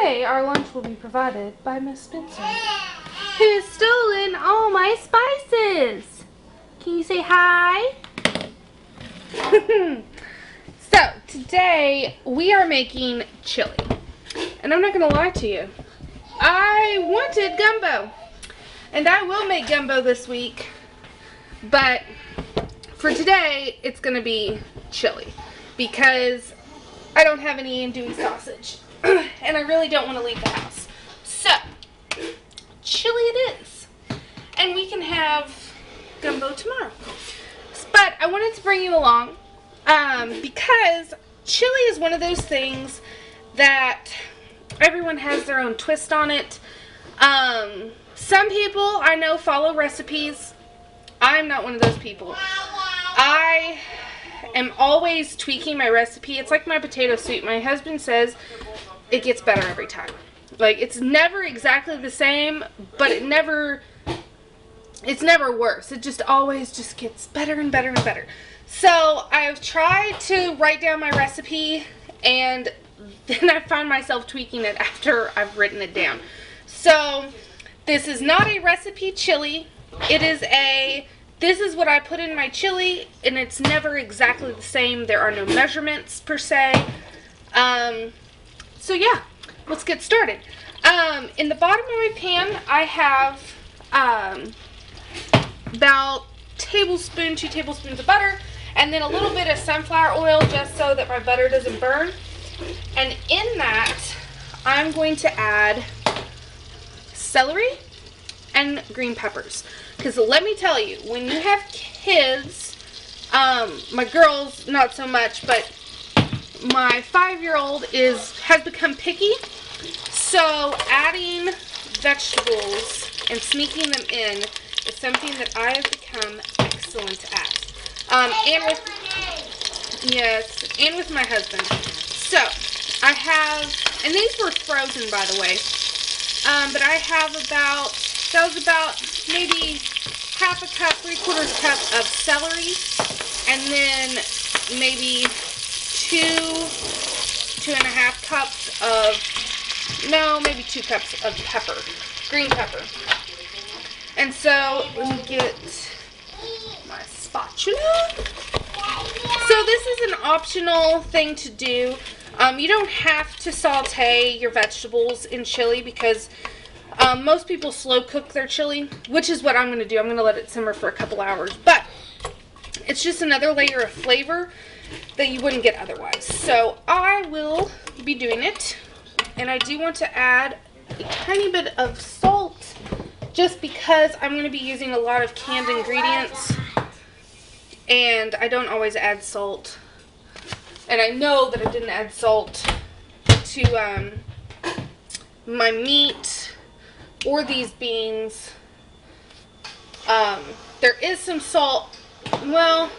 Today, our lunch will be provided by Miss Spencer, who has stolen all my spices. Can you say hi? So, today, we are making chili. And I'm not going to lie to you. I wanted gumbo. And I will make gumbo this week. But, for today, it's going to be chili. Because I don't have any andouille sausage. And I really don't want to leave the house. So, chili it is. And we can have gumbo tomorrow. But I wanted to bring you along because chili is one of those things that everyone has their own twist on it. Some people I know follow recipes. I'm not one of those people. I am always tweaking my recipe. It's like my potato soup. My husband says it gets better every time. Like, it's never exactly the same, but it's never worse. It just always just gets better and better and better. So I've tried to write down my recipe, and then I find myself tweaking it after I've written it down. So this is not a recipe chili. It is this is what I put in my chili, and it's never exactly the same. There are no measurements per se. So yeah, let's get started. In the bottom of my pan, I have about 2 tablespoons of butter, and then a little bit of sunflower oil just so that my butter doesn't burn. And in that, I'm going to add celery and green peppers. Because let me tell you, when you have kids, my girls not so much, but my 5-year-old has become picky. So adding vegetables and sneaking them in is something that I have become excellent at. And with my husband. So I have, and these were frozen, by the way. But I have that was about maybe half a cup, 3/4 cup of celery, and then maybe 2.5 cups of, maybe 2 cups of pepper, green pepper. And so, let me get my spatula. So this is an optional thing to do. You don't have to saute your vegetables in chili because most people slow cook their chili, which is what I'm going to do. I'm going to let it simmer for a couple hours. But it's just another layer of flavor that you wouldn't get otherwise. So I will be doing it. And I do want to add a tiny bit of salt just because I'm going to be using a lot of canned ingredients. And I don't always add salt. And I know that I didn't add salt to my meat or these beans. There is some salt. Well,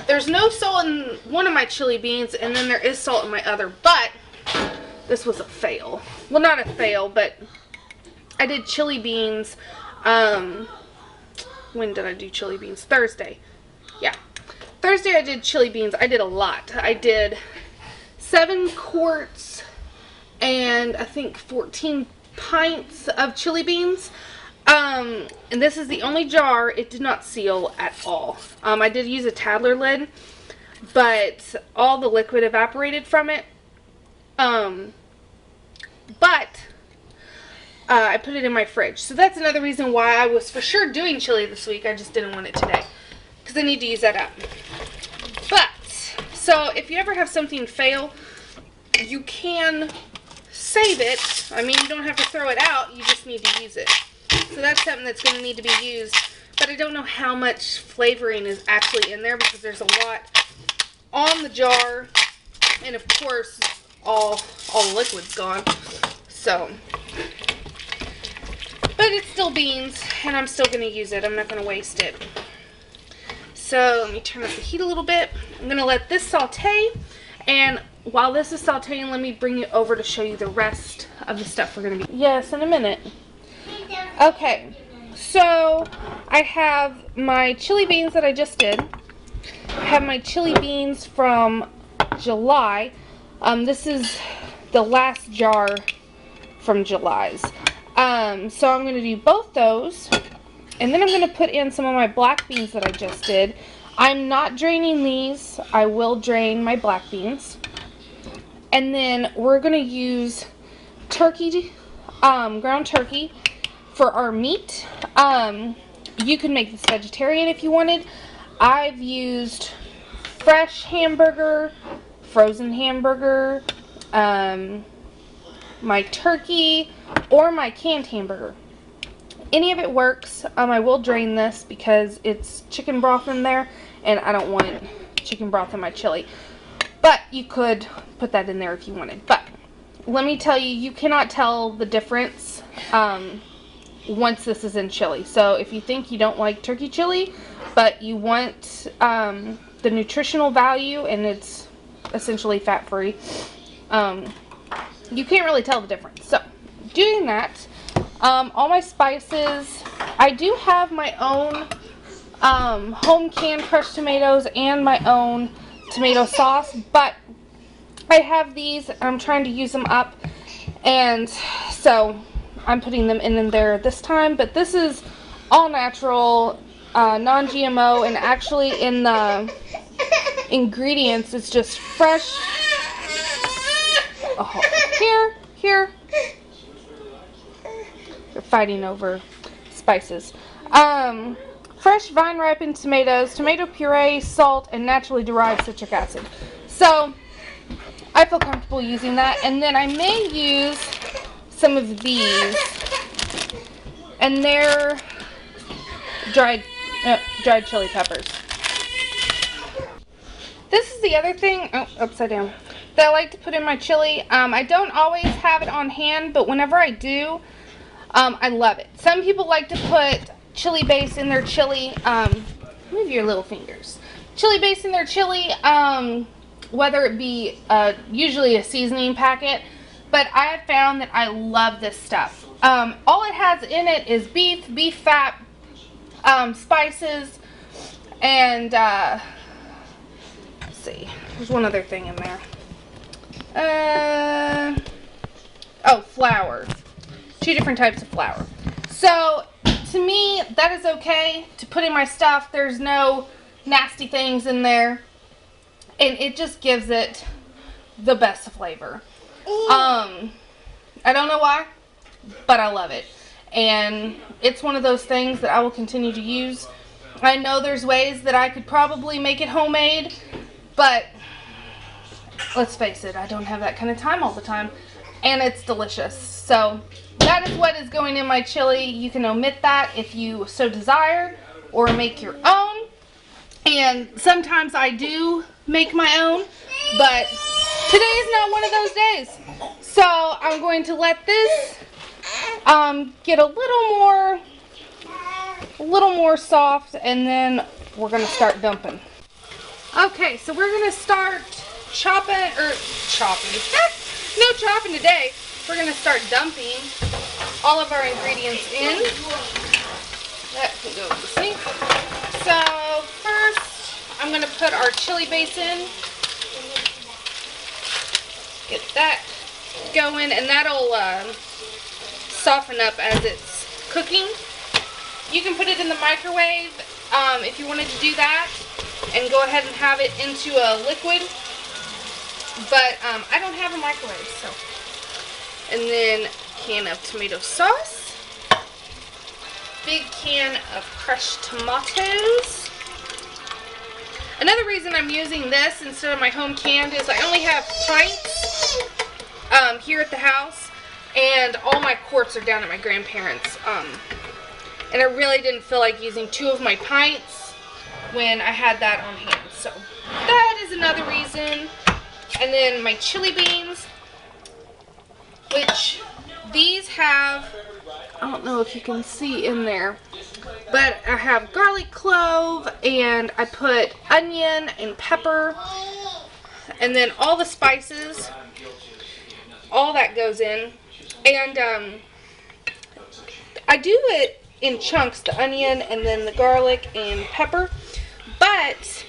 there's no salt in one of my chili beans, and then there is salt in my other. But this was a fail. Well, not a fail, but I did chili beans. When did I do chili beans? Thursday. Yeah. Thursday I did chili beans. I did a lot. I did 7 quarts and I think 14 pints of chili beans. And this is the only jar. It did not seal at all. I did use a Tadler lid, but all the liquid evaporated from it. I put it in my fridge. So that's another reason why I was for sure doing chili this week. I just didn't want it today because I need to use that up. But, so if you ever have something fail, you can save it. I mean, you don't have to throw it out. You just need to use it. So that's something that's going to need to be used. But I don't know how much flavoring is actually in there because there's a lot on the jar. And of course, all the liquid's gone. So, but it's still beans, and I'm still going to use it. I'm not going to waste it. So, let me turn up the heat a little bit. I'm going to let this saute, and while this is sauteing, let me bring you over to show you the rest of the stuff we're going to be. Yes, in a minute. Okay, so I have my chili beans that I just did. I have my chili beans from July. This is the last jar from July's. So I'm going to do both those. And then I'm going to put in some of my black beans that I just did. I'm not draining these. I will drain my black beans. And then we're going to use turkey, ground turkey for our meat. You can make this vegetarian if you wanted. I've used fresh hamburger, frozen hamburger, my turkey, or my canned hamburger. Any of it works. I will drain this because it's chicken broth in there, and I don't want chicken broth in my chili. But you could put that in there if you wanted. But let me tell you, you cannot tell the difference once this is in chili. So if you think you don't like turkey chili, but you want the nutritional value, and it's essentially fat-free, you can't really tell the difference. So doing that, all my spices, I do have my own home canned crushed tomatoes and my own tomato sauce, but I have these, I'm trying to use them up, and so I'm putting them in there this time. But this is all natural, non-GMO, and actually in the ingredients it's just fresh, here. They're fighting over spices. Fresh vine-ripened tomatoes, tomato puree, salt, and naturally derived citric acid. So I feel comfortable using that. And then I may use some of these, and they're dried chili peppers. This is the other thing, upside down, that I like to put in my chili. I don't always have it on hand, but whenever I do, I love it. Some people like to put chili base in their chili. Move your little fingers. Chili base in their chili, whether it be usually a seasoning packet. But I have found that I love this stuff. All it has in it is beef fat, spices, and let's see. There's one other thing in there. Flour. 2 different types of flour. So to me, that is okay to put in my stuff. There's no nasty things in there, and it just gives it the best flavor. I don't know why, but I love it, and it's one of those things that I will continue to use. I know there's ways that I could probably make it homemade, but let's face it, I don't have that kind of time all the time, and it's delicious. So that is what is going in my chili. You can omit that if you so desire, or make your own. And sometimes I do make my own, but today is not one of those days. So I'm going to let this get a little more soft, and then we're going to start dumping. Okay, so we're going to start chopping. No chopping today. We're going to start dumping all of our ingredients in. That can go in the sink. So first, I'm going to put our chili base in. Get that going, and that'll soften up as it's cooking. You can put it in the microwave if you wanted to do that, and go ahead and have it into a liquid. But I don't have a microwave, so. And then can of tomato sauce, big can of crushed tomatoes. Another reason I'm using this instead of my home canned is I only have pints here at the house, and all my quarts are down at my grandparents'. And I really didn't feel like using 2 of my pints when I had that on hand. So that is another reason. And then my chili beans, which these have, I don't know if you can see in there, but I have garlic clove, and I put onion and pepper, and then all the spices, all that goes in. And I do it in chunks, the onion and then the garlic and pepper, but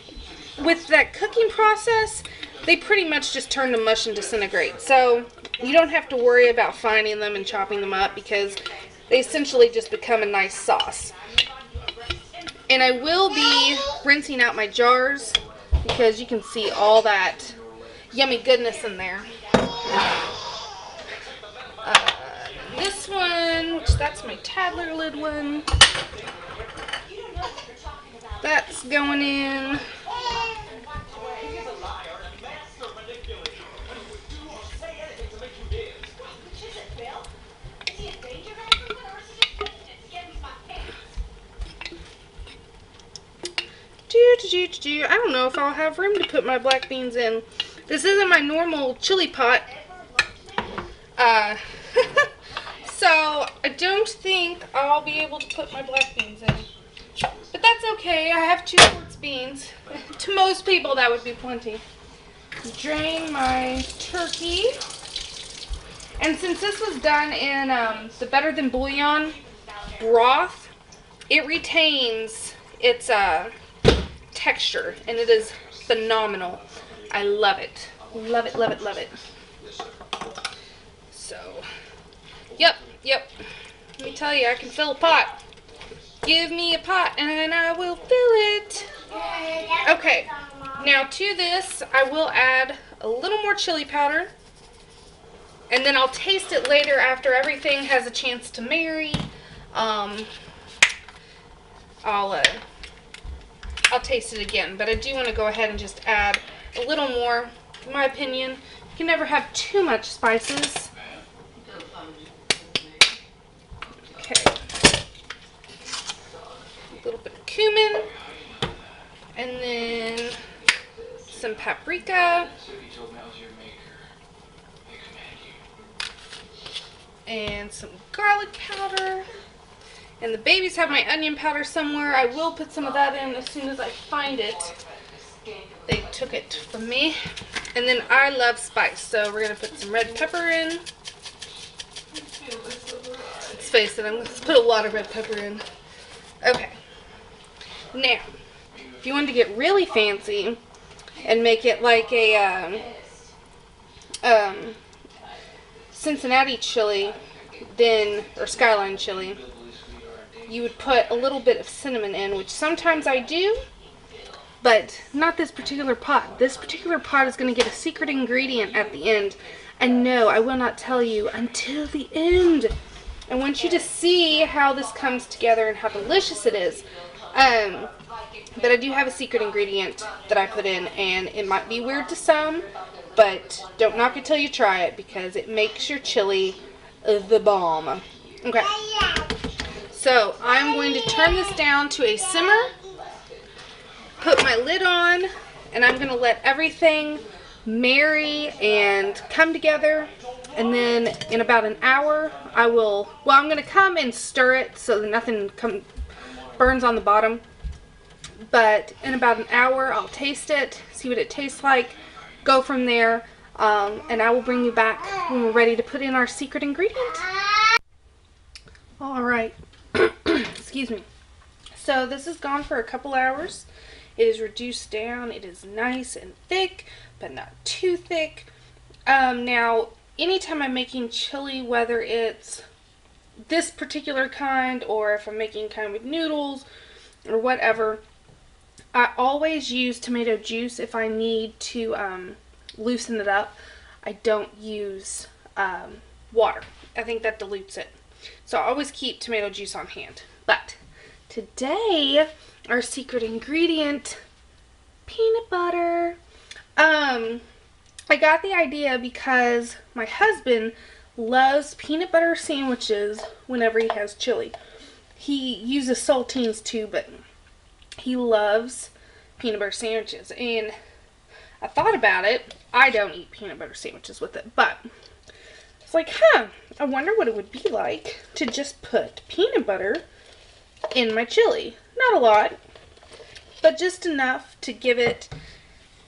with that cooking process, they pretty much just turn to mush and disintegrate. So you don't have to worry about finding them and chopping them up because they essentially just become a nice sauce. And I will be rinsing out my jars because you can see all that yummy goodness in there. This one, which that's my Tadler lid one, that's going in. I don't know if I'll have room to put my black beans in. This isn't my normal chili pot. So I don't think I'll be able to put my black beans in. But that's okay. I have 2 quarts beans. To most people that would be plenty. Drain my turkey. And since this was done in the Better Than Bouillon broth, it retains its texture, and it is phenomenal. I love it. Love it, love it, love it. So, yep. Let me tell you, I can fill a pot. Give me a pot, and I will fill it. Okay, now to this, I will add a little more chili powder. And then I'll taste it later after everything has a chance to marry. I'll taste it again, but I do want to go ahead and just add a little more. In my opinion, you can never have too much spices. Okay. A little bit of cumin, and then some paprika. And some garlic powder. And the babies have my onion powder somewhere. I will put some of that in as soon as I find it. They took it from me. And then I love spice, so we're going to put some red pepper in. Let's face it, I'm going to put a lot of red pepper in. Okay. Now, if you wanted to get really fancy and make it like a Cincinnati chili, then, or Skyline chili, you would put a little bit of cinnamon in, which sometimes I do, but not this particular pot. This particular pot is going to get a secret ingredient at the end, and no, I will not tell you until the end. I want you to see how this comes together and how delicious it is. But I do have a secret ingredient that I put in, and it might be weird to some, but don't knock it till you try it, because it makes your chili the bomb. Okay. So I'm going to turn this down to a simmer, put my lid on, and I'm going to let everything marry and come together. And then in about an hour, I'm going to come and stir it so that nothing burns on the bottom. But in about an hour, I'll taste it, see what it tastes like, go from there, and I will bring you back when we're ready to put in our secret ingredient. Alright, excuse me. So this has gone for a couple hours. It is reduced down. It is nice and thick, but not too thick. Now, anytime I'm making chili, whether it's this particular kind or if I'm making kind with noodles or whatever, I always use tomato juice if I need to loosen it up. I don't use water. I think that dilutes it. So I always keep tomato juice on hand. But today, our secret ingredient, peanut butter. I got the idea because my husband loves peanut butter sandwiches whenever he has chili. He uses saltines too, but he loves peanut butter sandwiches. And I thought about it. I don't eat peanut butter sandwiches with it, but it's like, I wonder what it would be like to just put peanut butter in my chili. Not a lot, but just enough to give it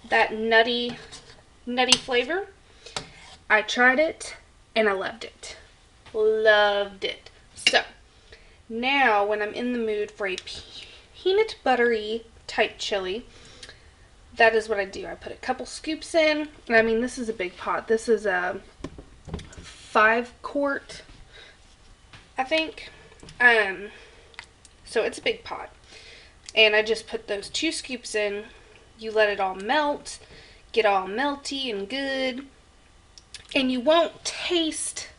that nutty flavor. I tried it and I loved it. Loved it. So now when I'm in the mood for a peanut buttery type chili, that is what I do. I put a couple scoops in, and I mean, this is a big pot. This is a 5-quart, I think. So it's a big pot. And I just put those 2 scoops in. You let it all melt, get all melty and good. And you won't taste,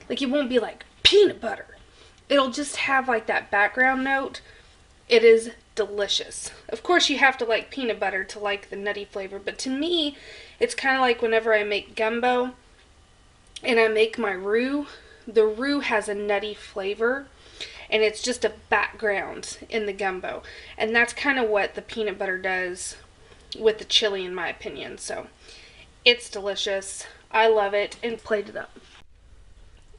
like, it won't be like peanut butter. It'll just have like that background note. It is delicious. Of course, you have to like peanut butter to like the nutty flavor, but to me, it's kind of like whenever I make gumbo and I make my roux. The roux has a nutty flavor, and it's just a background in the gumbo. And that's kind of what the peanut butter does with the chili, in my opinion. So, it's delicious. I love it, and plate it up.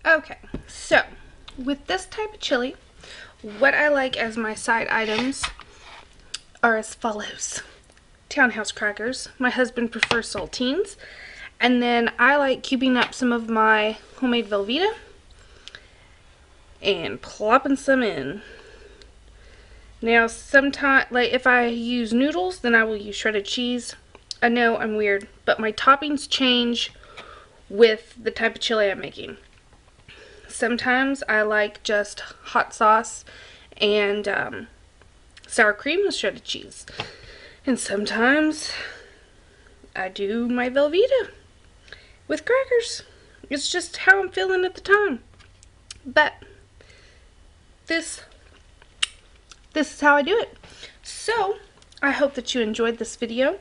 Okay, so with this type of chili, what I like as my side items are as follows. Townhouse crackers. My husband prefers saltines. And then I like cubing up some of my homemade Velveeta and plopping some in. Now, sometimes, like if I use noodles, then I will use shredded cheese. I know I'm weird, but my toppings change with the type of chili I'm making. Sometimes I like just hot sauce and sour cream with shredded cheese. And sometimes I do my Velveeta with crackers. It's just how I'm feeling at the time. But this is how I do it. So, I hope that you enjoyed this video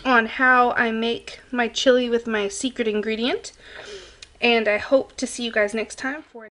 on how I make my chili with my secret ingredient. And I hope to see you guys next time for